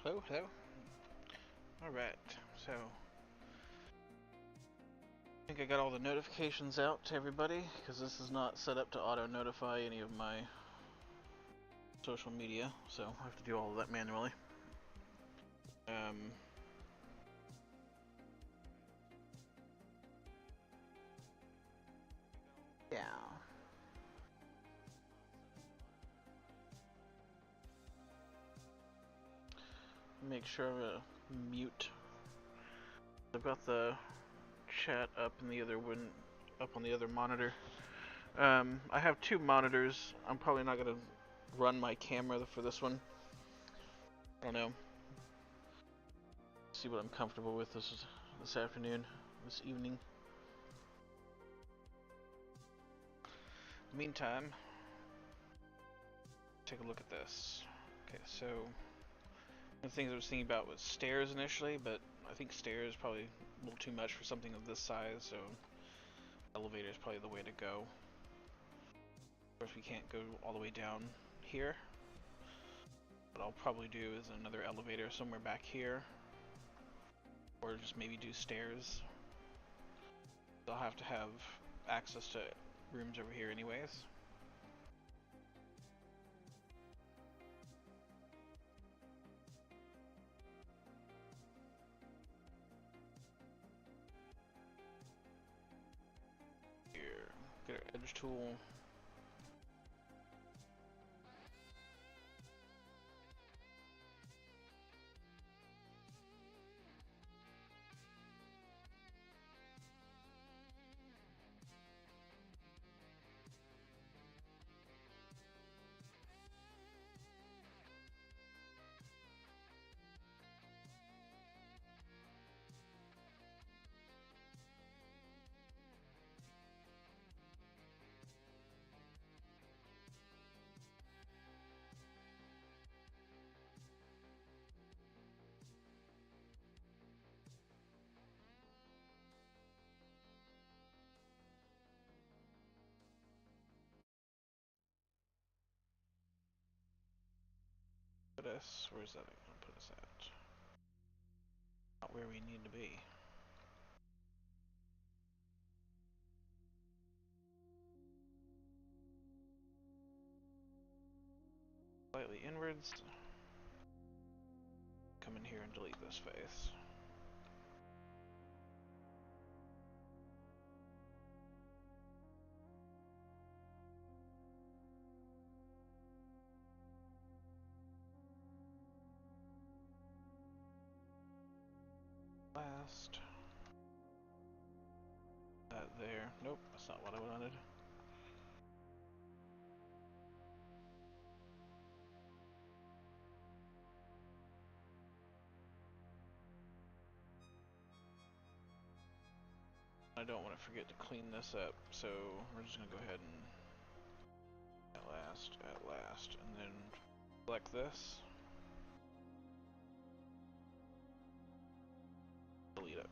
Hello, hello. Alright, so I think I got all the notifications out to everybody, because this is not set up to auto-notify any of my social media, so I have to do all of that manually. Yeah. Make sure to mute. I've got the chat up in the other up on the other monitor. I have two monitors. I'm probably not gonna run my camera for this one. I don't know. See what I'm comfortable with this afternoon, this evening. Meantime, take a look at this. Okay, so the things I was thinking about was stairs initially, but I think stairs is probably a little too much for something of this size, so elevator is probably the way to go. Of course, we can't go all the way down here. What I'll probably do is another elevator somewhere back here, or just maybe do stairs. I'll have to have access to rooms over here anyways. Here, get our edge tool. Put us, where's that gonna put us at? Not where we need to be. Slightly inwards. Come in here and delete this face. Last. That there. Nope, that's not what I wanted. I don't want to forget to clean this up, so we're just gonna go ahead and at last, and then select this. Delete it.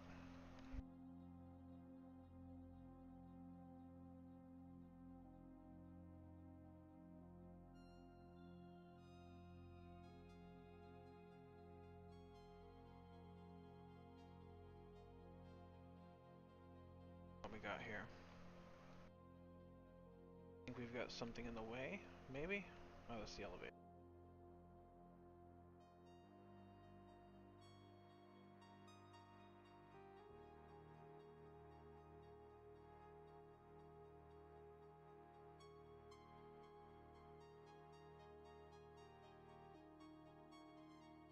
What we got here? I think we've got something in the way, maybe? Oh, that's the elevator.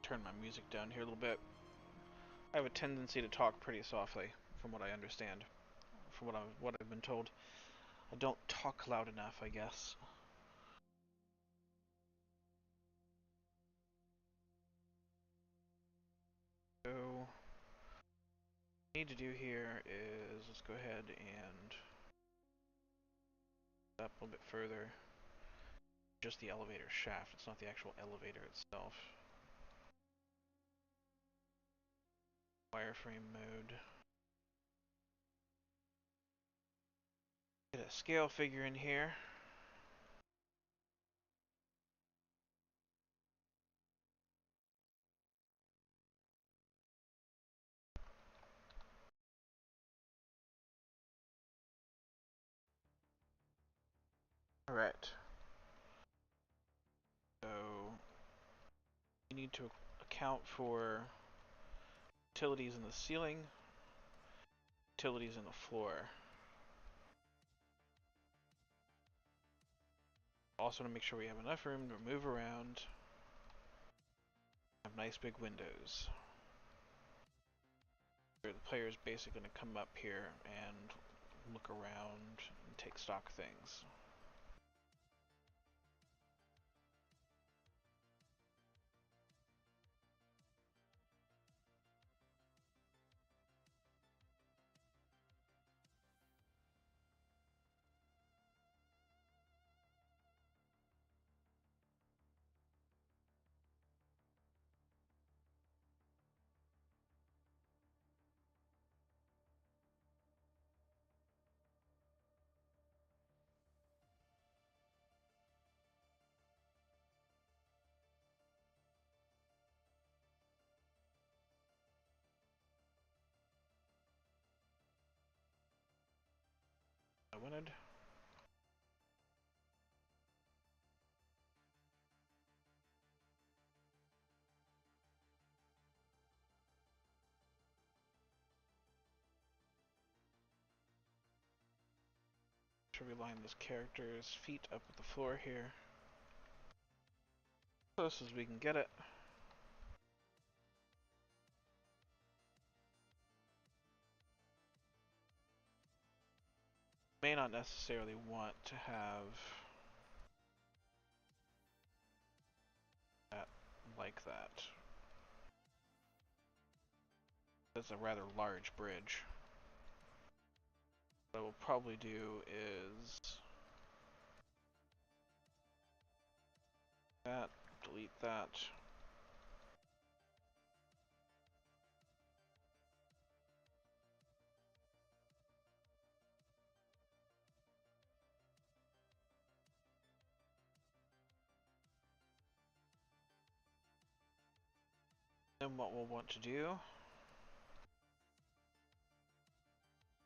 Turn my music down here a little bit. I have a tendency to talk pretty softly, from what I understand, from what I've been told. I don't talk loud enough, I guess. So, what I need to do here is let's go ahead and up a little bit further. Just the elevator shaft, it's not the actual elevator itself. Wireframe mode. Get a scale figure in here. Alright. So you need to account for utilities in the ceiling, utilities in the floor. Also to make sure we have enough room to move around. Have nice big windows. Where the player is basically going to come up here and look around and take stock things. I wanted. Should we line this character's feet up with the floor here? Close as we can get it. May not necessarily want to have that like that. That's a rather large bridge. What I will probably do is that, delete that. Then what we'll want to do,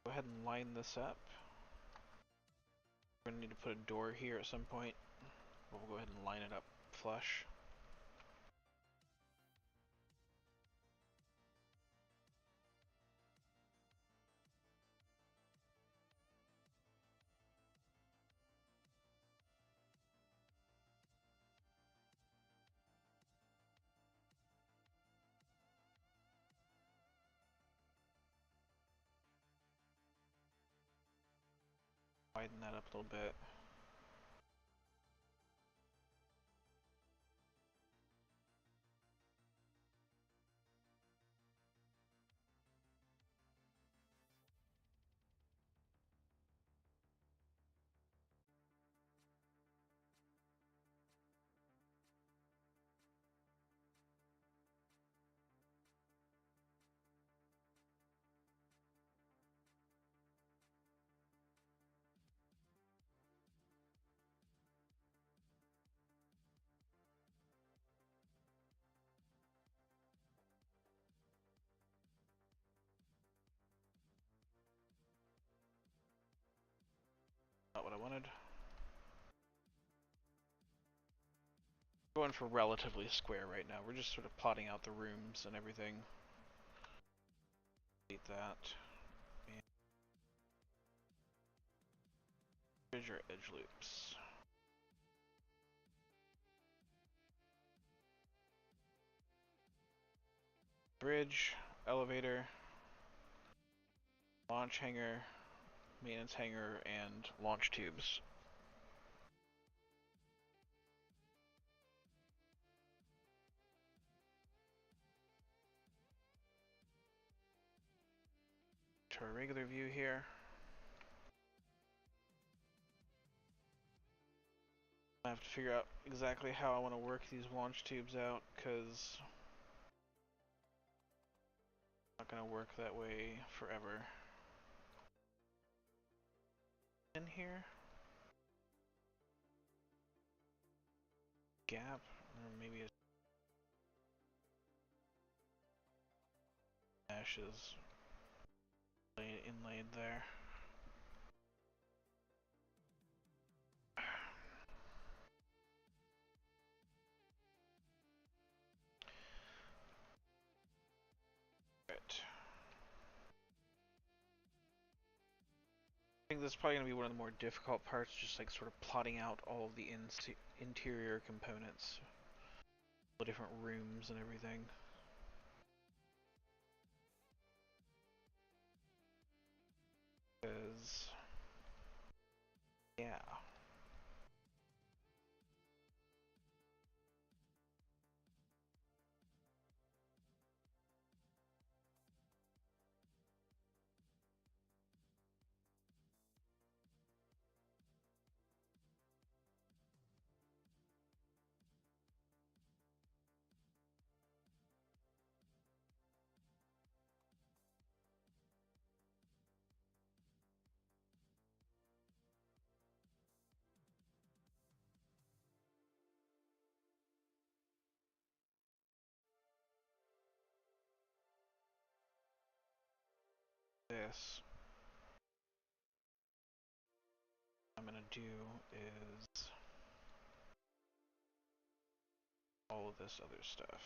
go ahead and line this up. We're going to need to put a door here at some point. We'll go ahead and line it up flush. Widen that up a little bit. Not what I wanted. Going for relatively square right now. We're just sort of plotting out the rooms and everything. Delete that. And bridge or edge loops. Bridge, elevator, launch hangar, maintenance hangar, and launch tubes. To our regular view here. I have to figure out exactly how I want to work these launch tubes out, because it's not going to work that way forever. In here? Gap? Or maybe a mesh is inlaid there. think this is probably going to be one of the more difficult parts, just like sort of plotting out all of the interior components, the different rooms and everything. Because, yeah. This I'm going to do is all of this other stuff.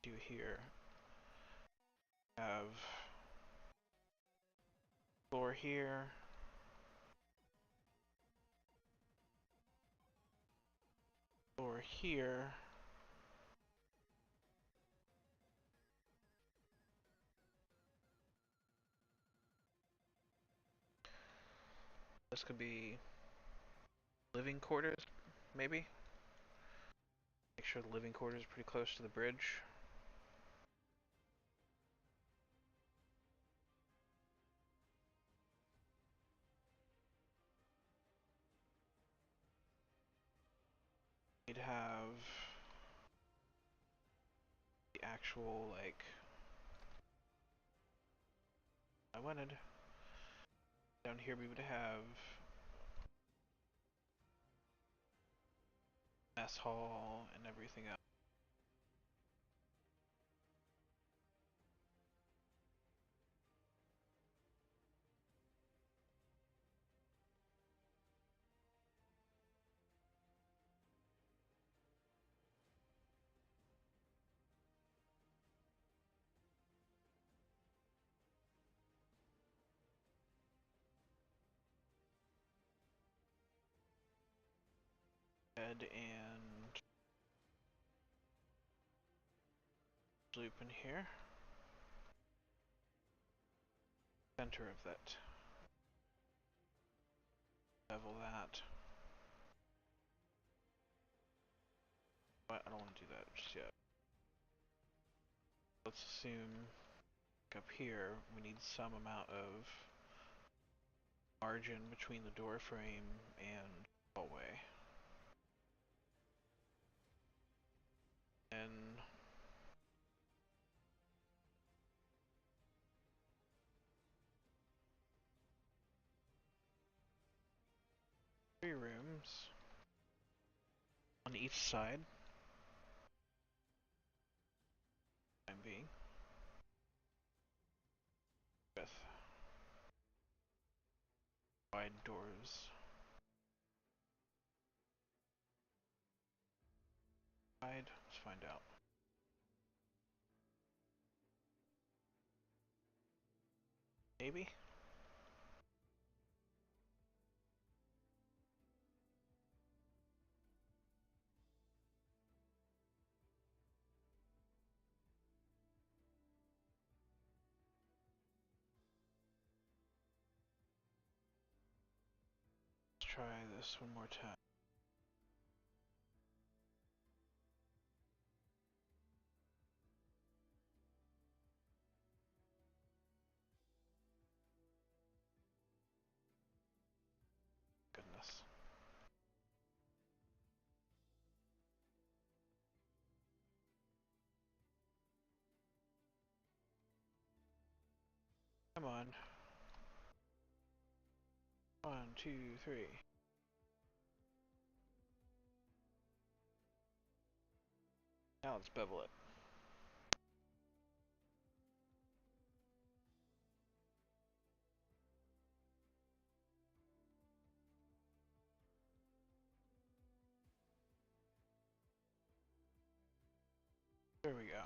Do here have floor here, floor here, this could be living quarters, maybe? Make sure the living quarters is pretty close to the bridge. You'd have the actual, like, I wanted. Down here we would have mess hall and everything else. Bed and loop in here. Center of that. Level that. But I don't want to do that just yet. Let's assume up here we need some amount of margin between the door frame and hallway. And three rooms on each side. Time being. With wide doors. Wide. Let's find out. Maybe? Let's try this one more time. Come on. 1, 2, 3. Now let's bevel it. There we go.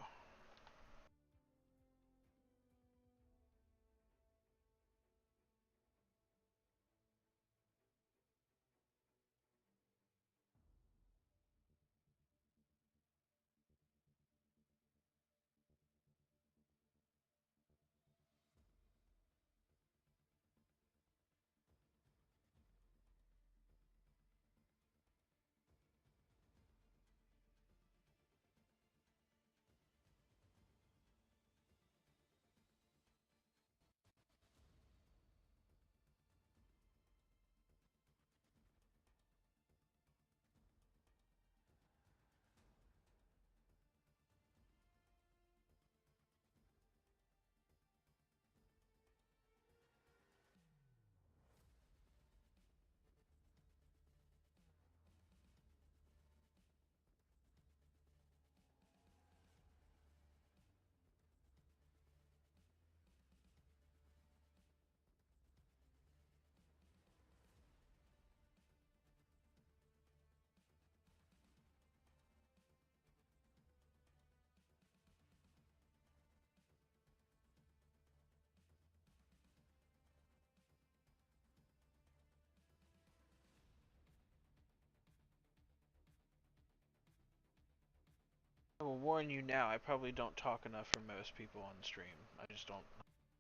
I will warn you now, I probably don't talk enough for most people on stream. I just don't,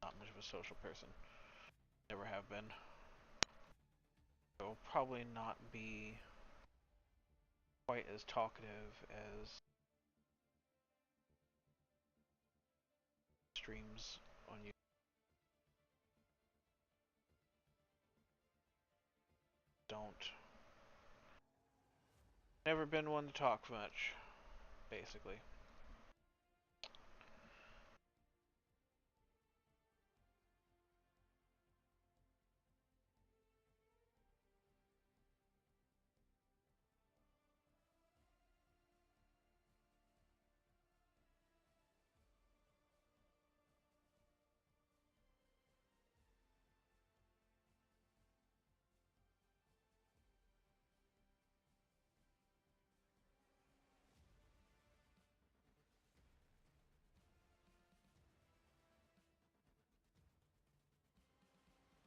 not much of a social person. Never have been. So I'll probably not be quite as talkative as streams on YouTube. Don't. Never been one to talk much, basically.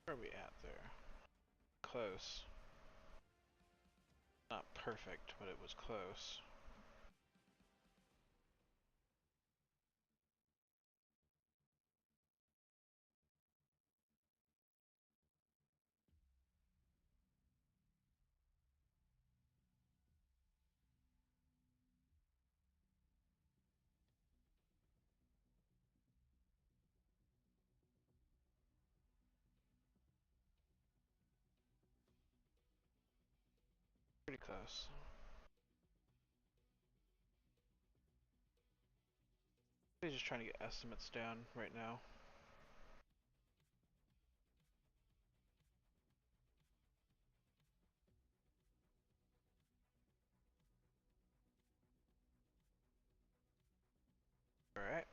Where are we at there? Close. Not perfect, but it was close. Pretty close. I'm just trying to get estimates down right now. Alright.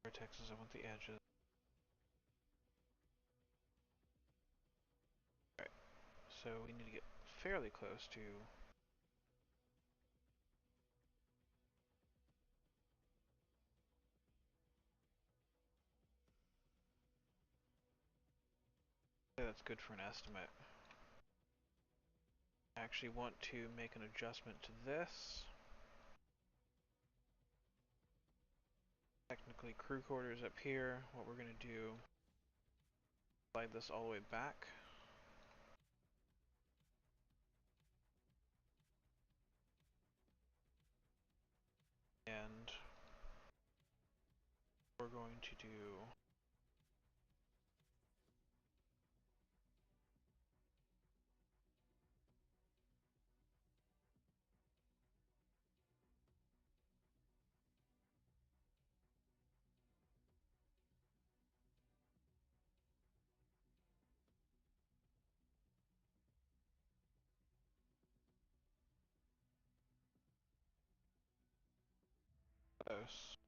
Vertexes, I want the edges. Alright, so we need to get fairly close to that's good for an estimate. I actually want to make an adjustment to this. Technically crew quarters up here. What we're going to do, slide this all the way back. And we're going to do close.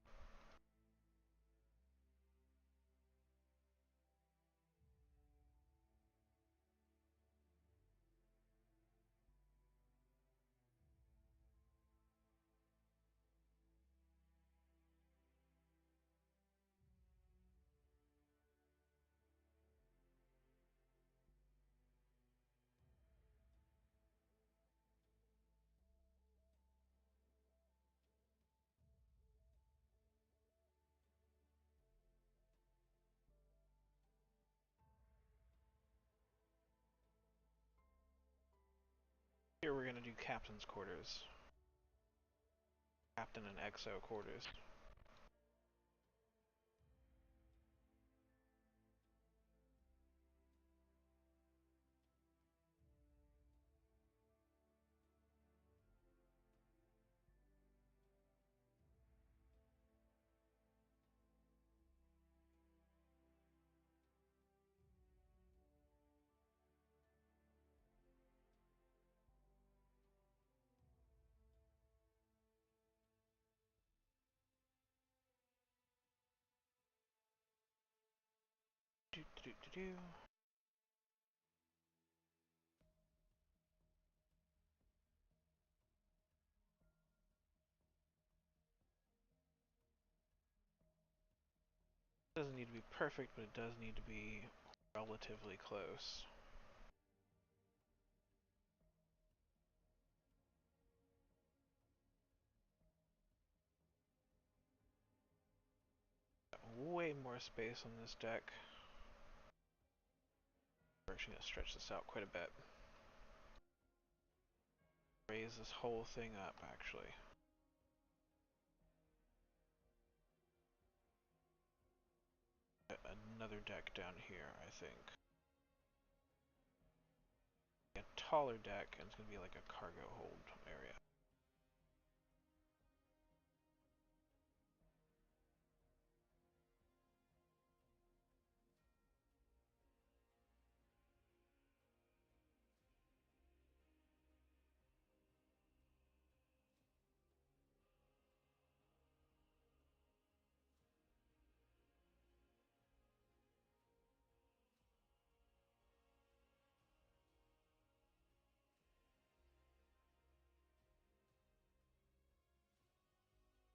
Here we're gonna do captain's quarters. Captain and XO quarters. Do do do do. Doesn't need to be perfect, but it does need to be relatively close. Got way more space on this deck. We're actually gonna stretch this out quite a bit. Raise this whole thing up, actually. Another deck down here, I think. A taller deck, and it's gonna be like a cargo hold area.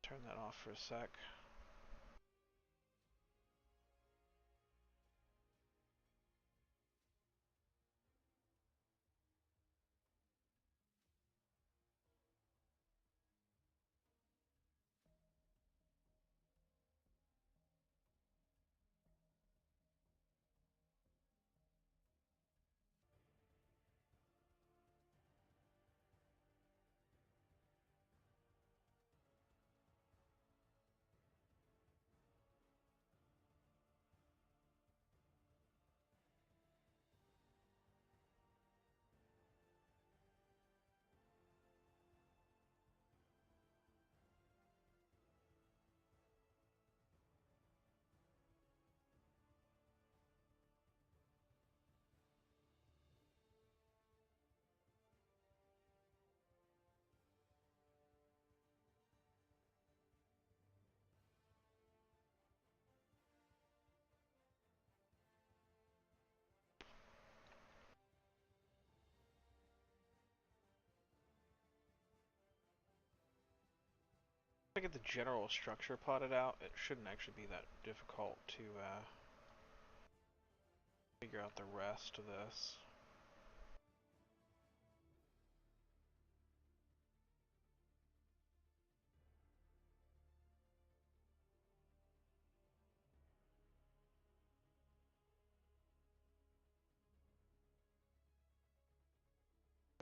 Turn that off for a sec. If I get the general structure plotted out, it shouldn't actually be that difficult to figure out the rest of this.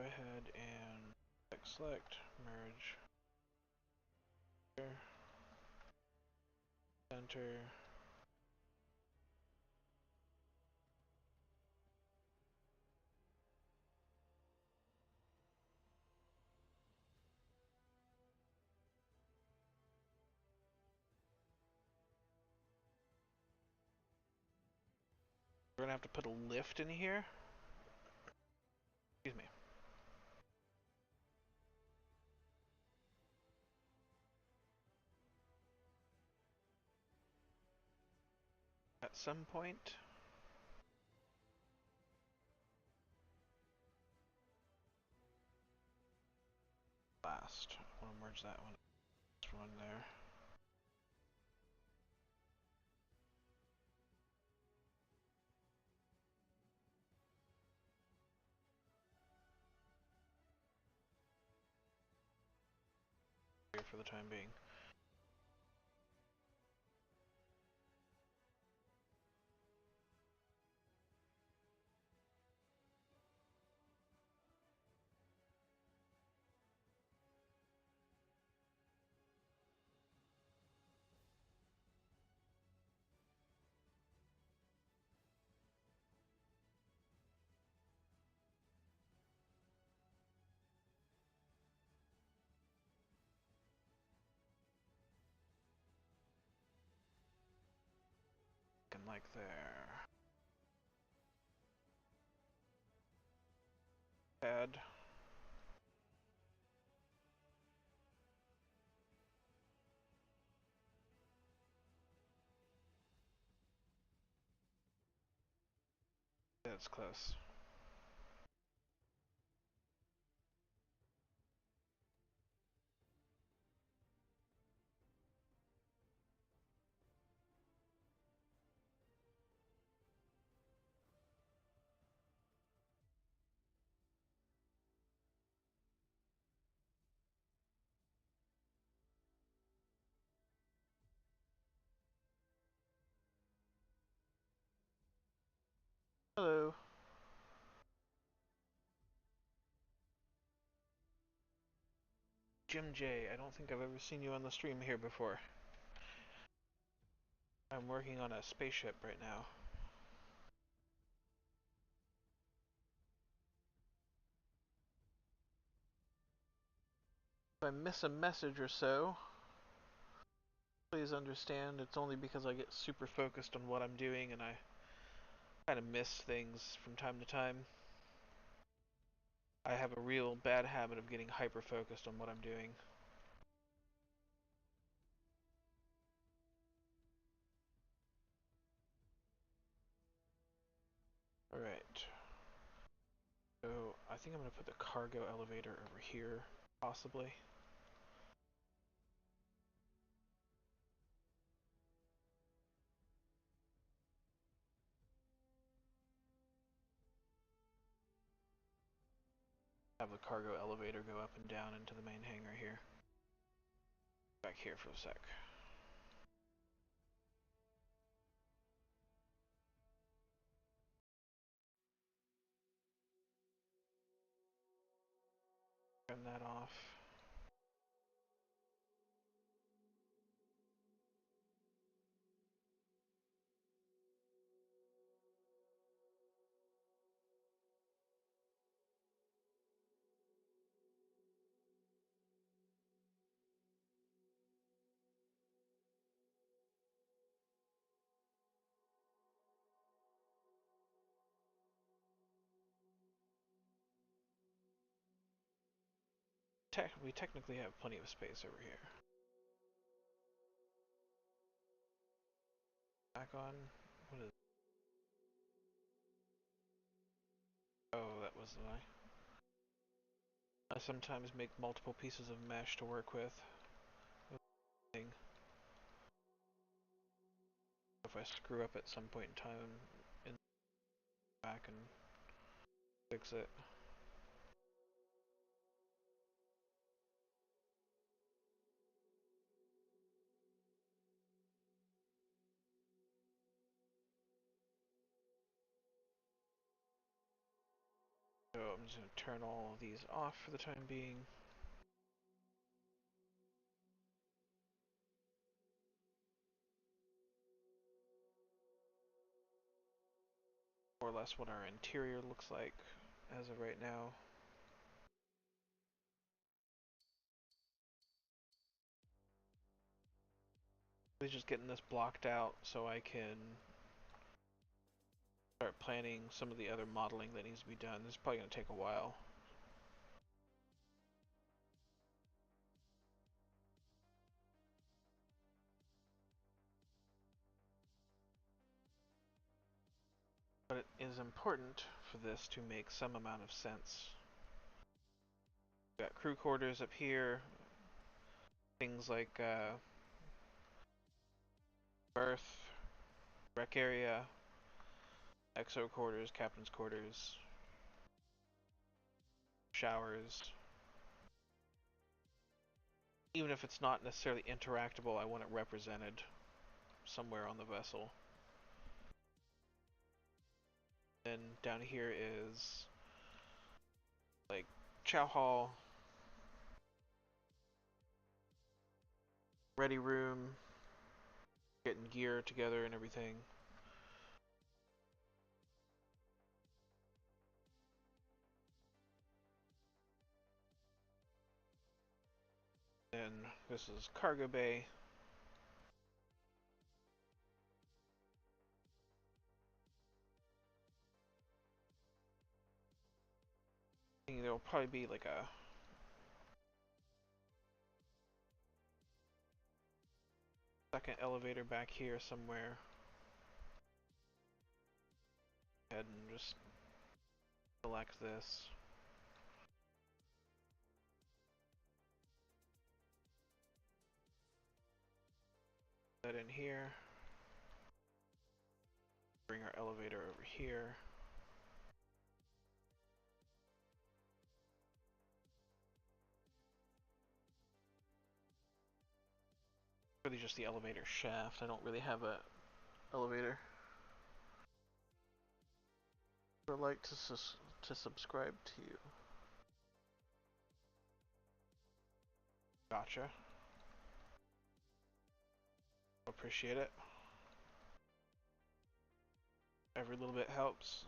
Go ahead and select, merge, center. We're gonna have to put a lift in here. Excuse me. at some point. Last. I want to merge that one. This one there. Here for the time being. Like there. Add. That's close. Hello. Jim J. I don't think I've ever seen you on the stream here before. I'm working on a spaceship right now. If I miss a message or so, please understand it's only because I get super focused on what I'm doing and I kind of miss things from time to time. I have a real bad habit of getting hyper focused on what I'm doing. Alright. So I think I'm going to put the cargo elevator over here, possibly. Have the cargo elevator go up and down into the main hangar here. Back here for a sec. Turn that off. We technically have plenty of space over here. Back on. What is? Oh, that was the eye. I sometimes make multiple pieces of mesh to work with. If I screw up at some point in time, in back and fix it. So I'm just going to turn all of these off for the time being. More or less what our interior looks like as of right now. We're just getting this blocked out so I can start planning some of the other modeling that needs to be done. This is probably going to take a while. But it is important for this to make some amount of sense. We've got crew quarters up here, things like berth, rec area, XO quarters, captain's quarters, showers. Even if it's not necessarily interactable, I want it represented somewhere on the vessel. Then down here is like chow hall, ready room, getting gear together and everything. Then this is cargo bay. I think there'll probably be like a second elevator back here somewhere. Go ahead and just select this. That in here. Bring our elevator over here. Really just the elevator shaft. I don't really have a elevator. I'd like to subscribe to you. Gotcha. Appreciate it. Every little bit helps.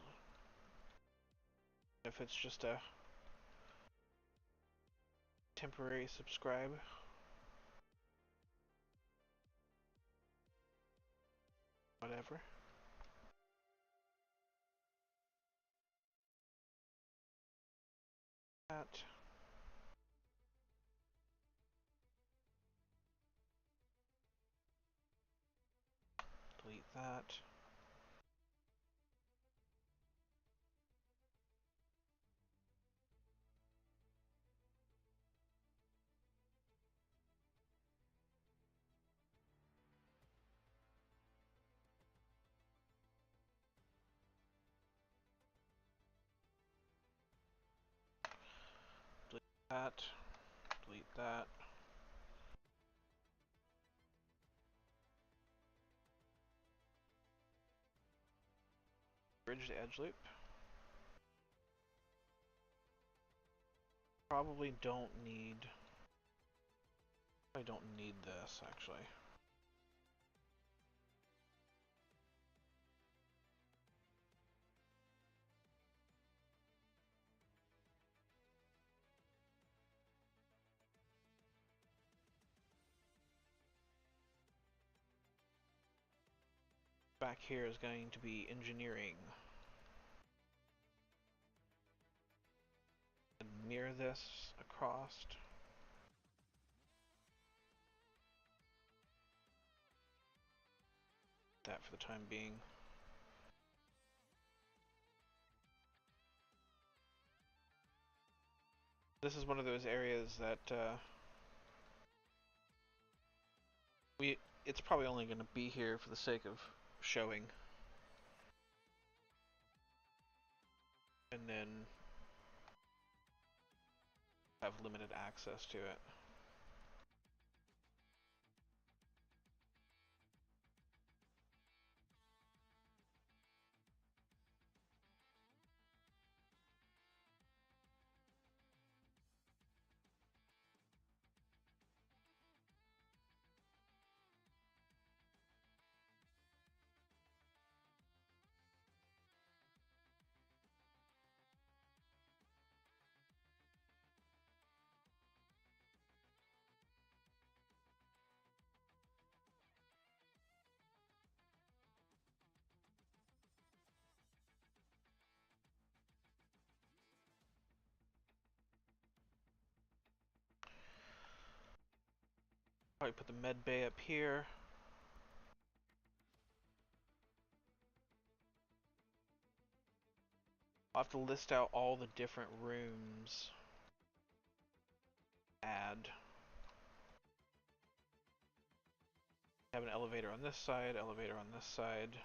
If it's just a temporary subscribe. Whatever. That. Delete that. Delete that. Delete that. Bridge to edge loop. Probably don't need. I don't need this actually. Back here is going to be engineering. And mirror this across. That for the time being. This is one of those areas that it's probably only going to be here for the sake of showing. And then have limited access to it. Probably put the med bay up here. I'll have to list out all the different rooms. Add. Have an elevator on this side, elevator on this side.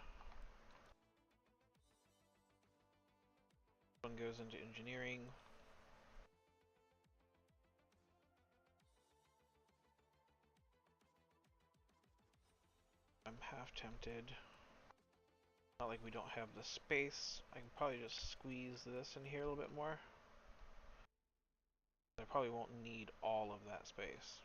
One goes into engineering. I'm half tempted. Not like we don't have the space. I can probably just squeeze this in here a little bit more. I probably won't need all of that space.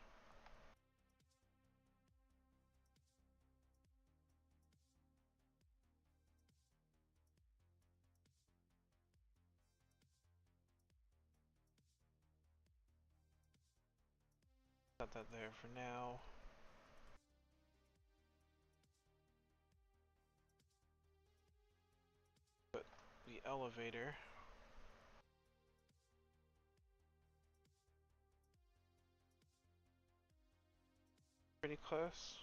Set that there for now. Put the elevator pretty close.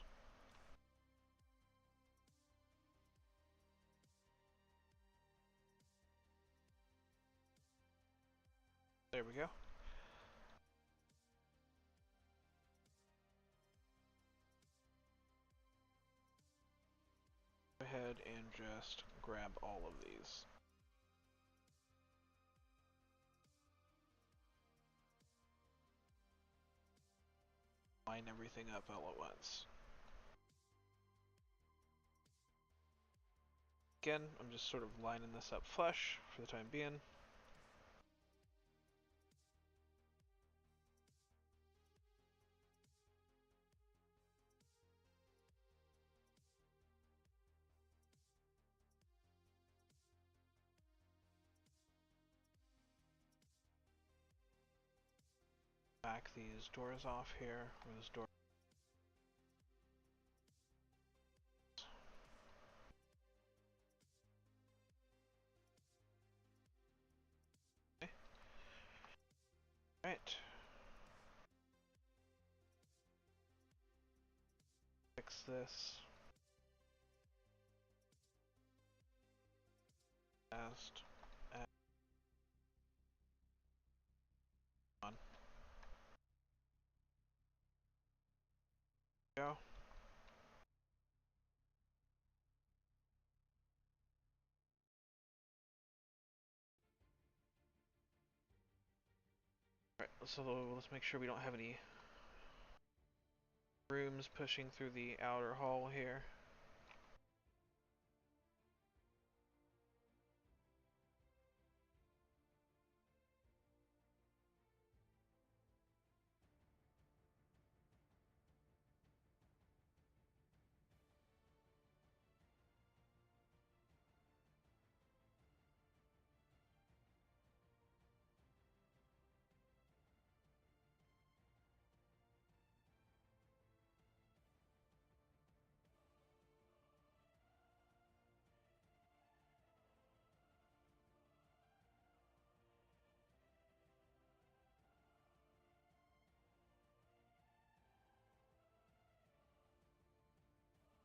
There we go. Go ahead and just grab all of these. Line everything up all at once. Again, I'm just sort of lining this up flush for the time being. Back these doors off here, where this door. Okay. Right. Fix this. Fast. Add on. Go. Right, so let's make sure we don't have any rooms pushing through the outer hall here.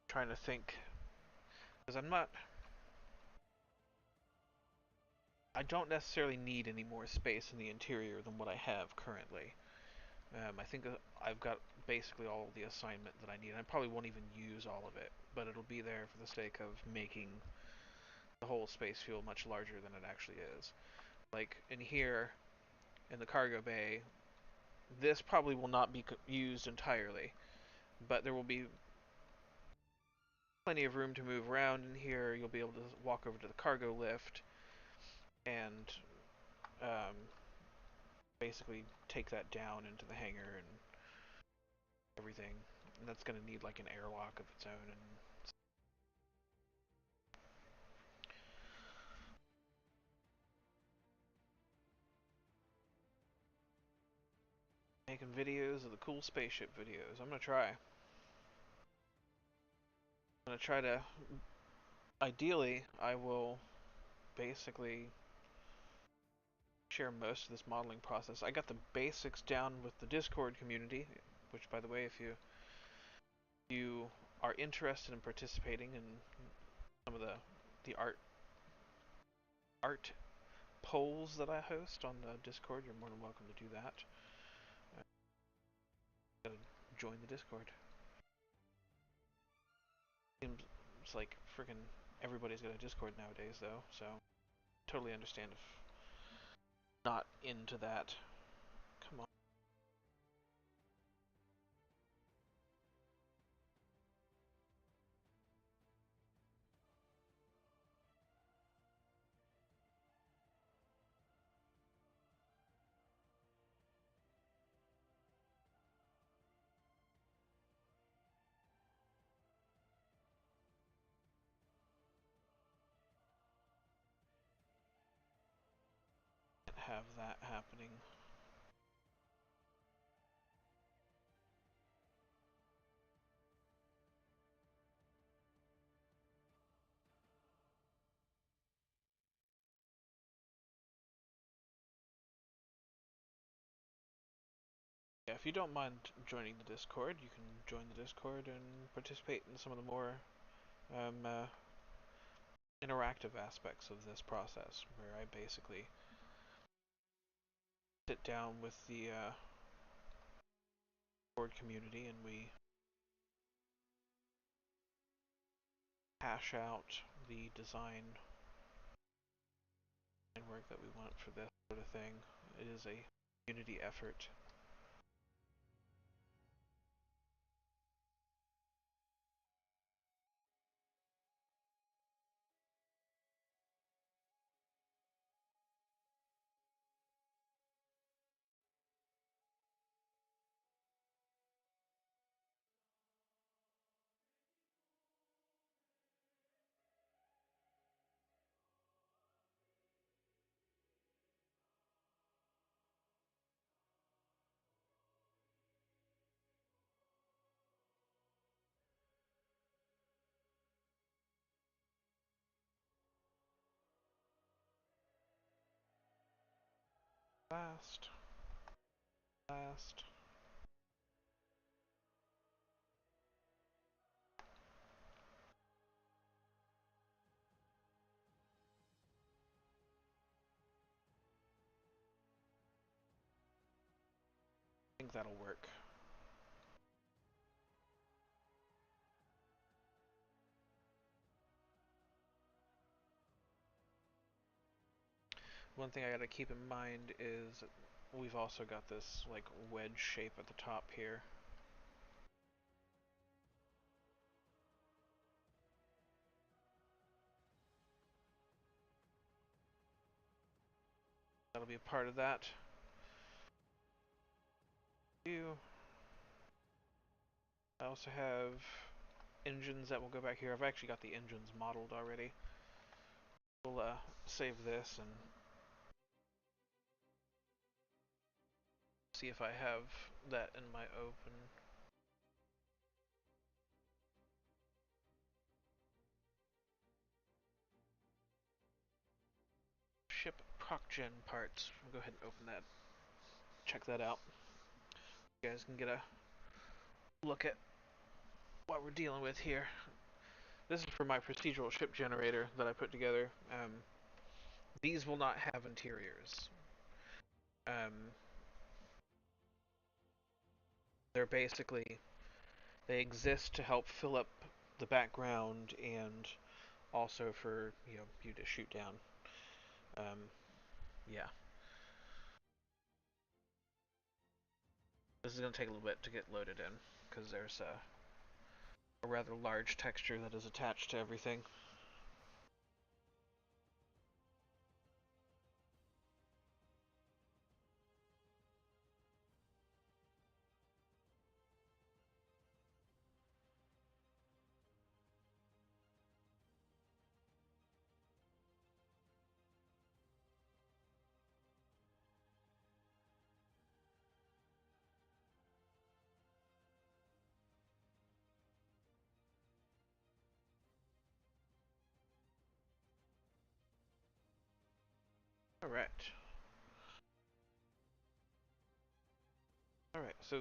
Trying to think, because I don't necessarily need any more space in the interior than what I have currently. I think I've got basically all of the assignment that I need. I probably won't even use all of it, but it'll be there for the sake of making the whole space feel much larger than it actually is. Like in here, in the cargo bay, this probably will not be used entirely, but there will be plenty of room to move around in here. You'll be able to walk over to the cargo lift and basically take that down into the hangar and everything. And that's going to need like an airlock of its own. And making videos of the cool spaceship videos. I'm going to try. I'm going to try to... Ideally, I will basically share most of this modeling process. I got the basics down with the Discord community, which, by the way, if you are interested in participating in some of the art polls that I host on the Discord, you're more than welcome to do that. Gotta join the Discord. Seems it's like freaking everybody's got a Discord nowadays, though, so totally understand if not into that. Come on. Can't have that happening. Yeah, if you don't mind joining the Discord, you can join the Discord and participate in some of the more interactive aspects of this process, where I basically sit down with the board community and we hash out the design and work that we want for this sort of thing. It is a community effort. Last. Last. I think that'll work. One thing I gotta keep in mind is we've also got this like wedge shape at the top here. That'll be a part of that. I also have engines that will go back here. I've actually got the engines modeled already. We'll save this and see if I have that in my open. Ship ProcGen parts. We'll go ahead and open that. Check that out. You guys can get a look at what we're dealing with here. This is for my procedural ship generator that I put together. These will not have interiors. They're basically, they exist to help fill up the background and also for you to shoot down. Yeah. This is going to take a little bit to get loaded in because there's a rather large texture that is attached to everything. Alright. Alright, so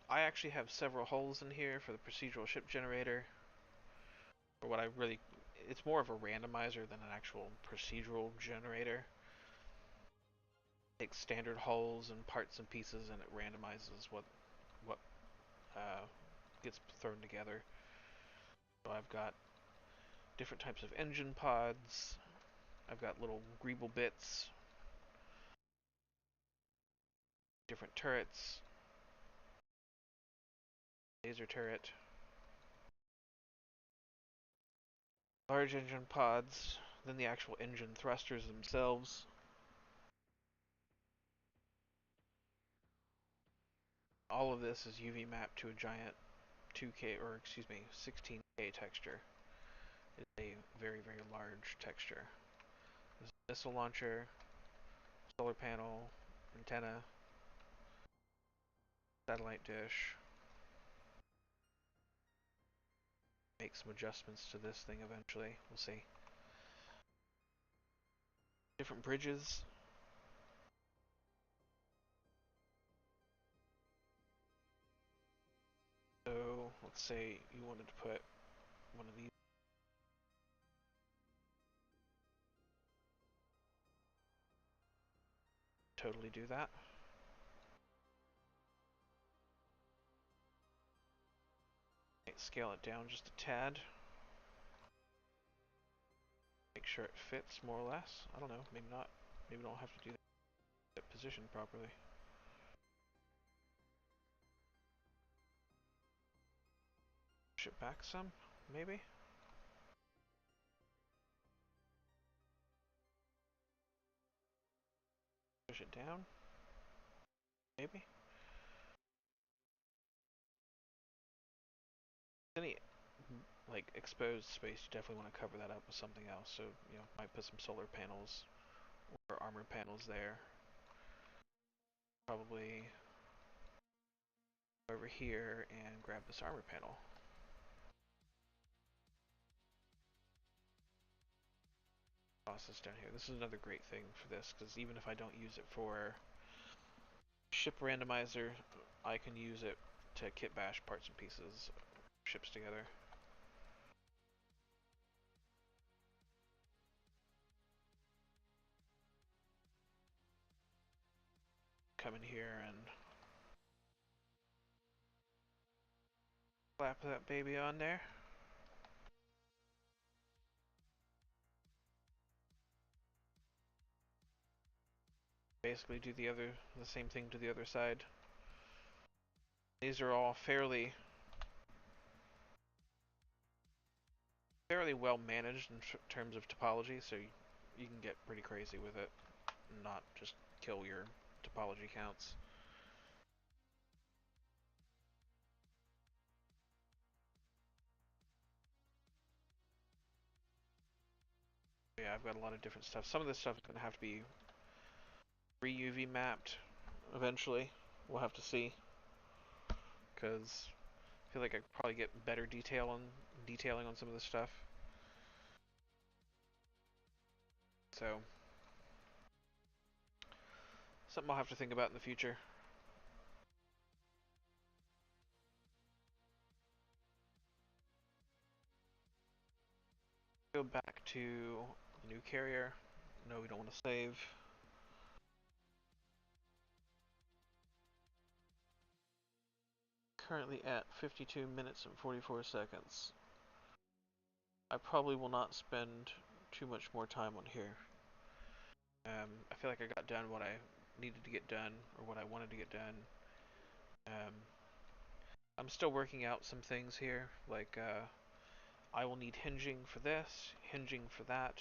I actually have several holes in here for the procedural ship generator. Or what I really... It's more of a randomizer than an actual procedural generator. takes standard hulls and parts and pieces, and it randomizes what gets thrown together. So I've got different types of engine pods. I've got little greeble bits, different turrets, laser turret, large engine pods, then the actual engine thrusters themselves. All of this is UV mapped to a giant 2K, or excuse me, 16K texture. It's a very, very large texture. There's a missile launcher, solar panel, antenna, satellite dish. Make some adjustments to this thing eventually. We'll see. Different bridges. So let's say you wanted to put one of these. Totally do that. Scale it down just a tad. Make sure it fits more or less. I don't know, maybe not. Maybe we don't have to do that positioned properly. Push it back some, maybe? Push it down? Maybe? Any like exposed space, you definitely want to cover that up with something else. So, you know, might put some solar panels or armor panels there. Probably over here and grab this armor panel. Toss this down here. This is another great thing for this, because even if I don't use it for ship randomizer, I can use it to kit bash parts and pieces, ships together. Come in here and slap that baby on there. Basically do the same thing to the other side. These are all fairly well managed in terms of topology, so you can get pretty crazy with it and not just kill your topology counts. Yeah, I've got a lot of different stuff. Some of this stuff is going to have to be re-UV mapped eventually. We'll have to see, because I feel like I could probably get better detailing on some of this stuff. So, something I'll have to think about in the future. Go back to the new carrier. No, we don't want to save. Currently at 52 minutes and 44 seconds. I probably will not spend too much more time on here. I feel like I got done what I needed to get done, or what I wanted to get done. I'm still working out some things here, like I will need hinging for this, hinging for that,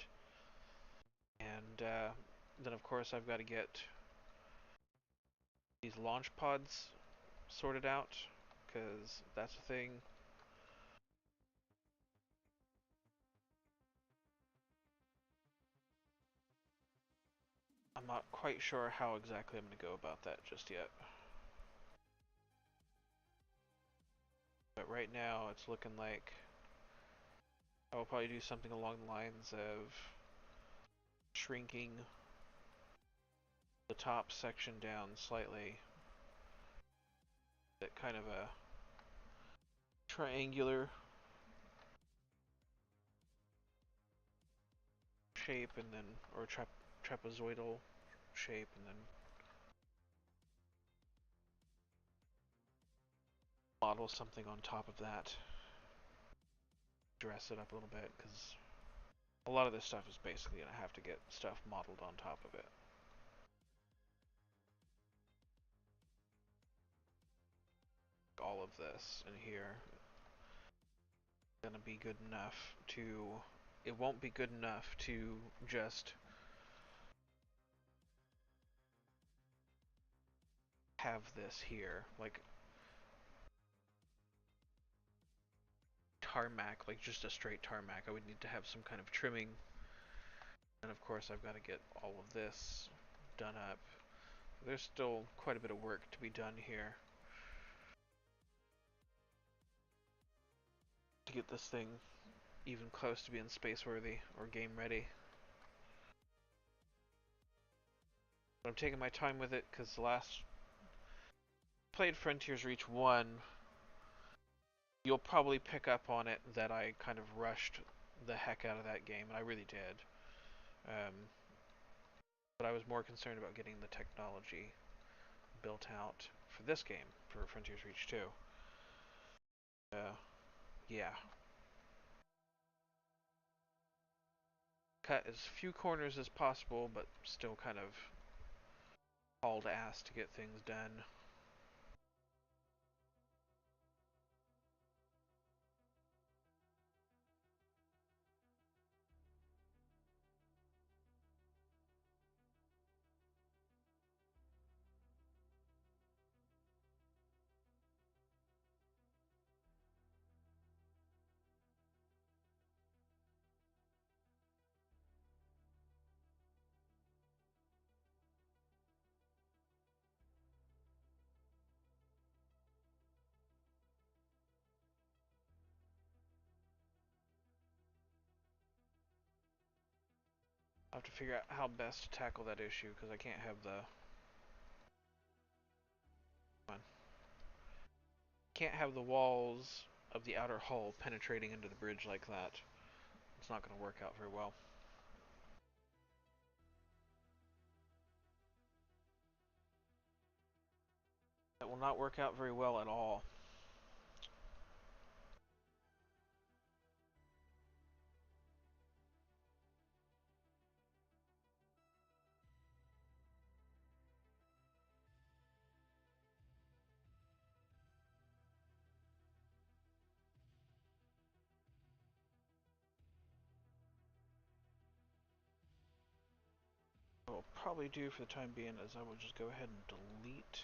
and then of course I've got to get these launch pods sorted out, because that's a thing. I'm not quite sure how exactly I'm going to go about that just yet. But right now it's looking like I will probably do something along the lines of shrinking the top section down slightly. That kind of a triangular shape, and then, or trapezoidal shape, and then model something on top of that. Dress it up a little bit, because a lot of this stuff is basically going to have to get stuff modeled on top of it. All of this in here is going to be good enough to... It won't be good enough to just have this here, like tarmac, like just a straight tarmac. I would need to have some kind of trimming, and of course I've got to get all of this done up. There's still quite a bit of work to be done here to get this thing even close to being space worthy or game ready. But I'm taking my time with it because the last played Frontiers Reach 1, you'll probably pick up on it that I kind of rushed the heck out of that game, and I really did. But I was more concerned about getting the technology built out for this game, for Frontiers Reach 2. Yeah. Cut as few corners as possible, but still kind of hauled ass to get things done. I'll have to figure out how best to tackle that issue, because I can't have the... Can't have the walls of the outer hull penetrating into the bridge like that. It's not going to work out very well. That will not work out very well at all. What I'll probably do for the time being is I will just go ahead and delete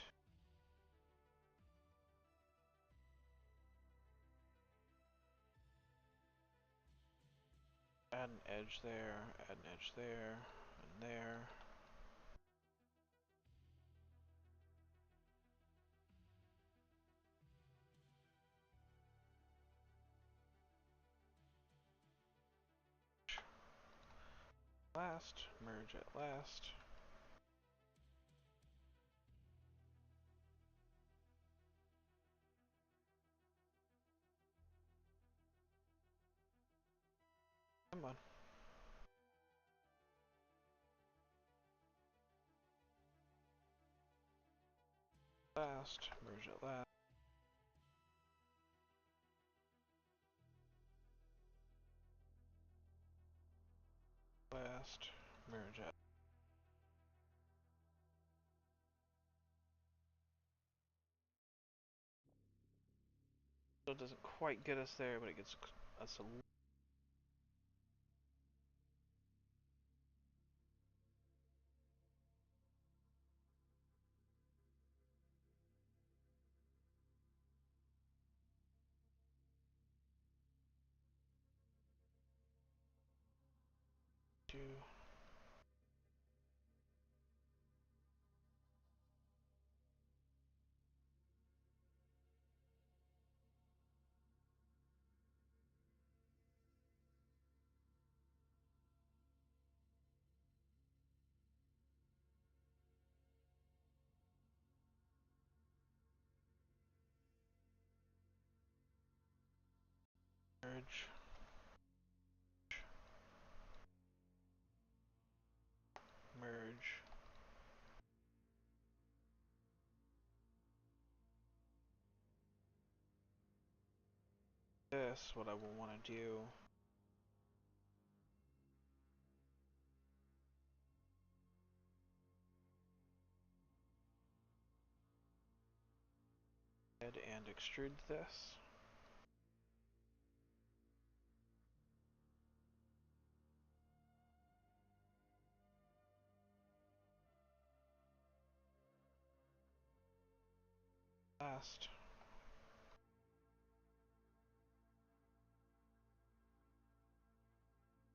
add an edge there, add an edge there, and there. Last, merge at last. Come on. Last, merge at last. Last, merge at. Still doesn't quite get us there, but it gets us a two. Merge. Merge. this, what I will want to do and extrude this. Last.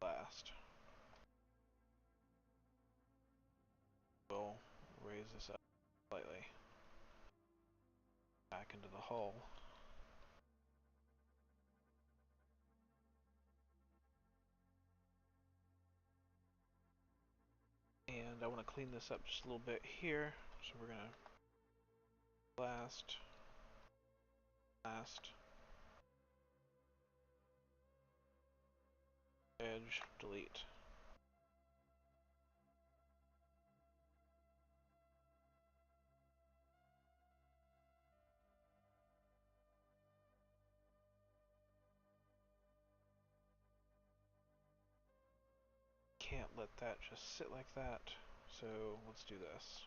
Last. We'll raise this up slightly. Back into the hull. And I want to clean this up just a little bit here. So we're going to last. Edge, delete. Can't let that just sit like that. So let's do this.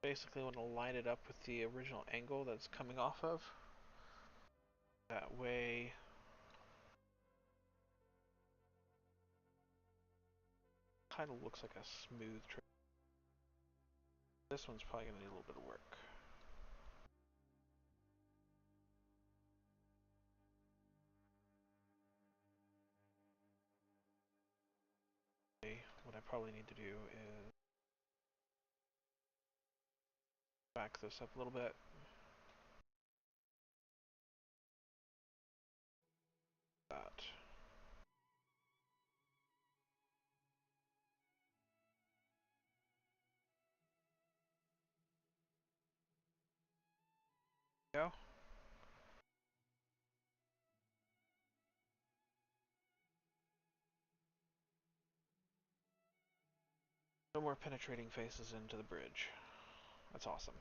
Basically, I want to line it up with the original angle that's coming off of. That way, kind of looks like a smooth trail. This one's probably going to need a little bit of work. Okay, what I probably need to do is back this up a little bit. That. Go. No more penetrating faces into the bridge. That's awesome.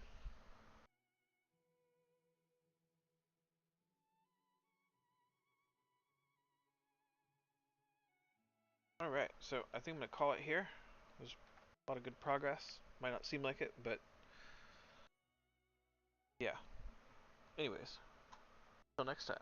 Alright, so I think I'm going to call it here. There's a lot of good progress. Might not seem like it, but yeah. Anyways, until next time.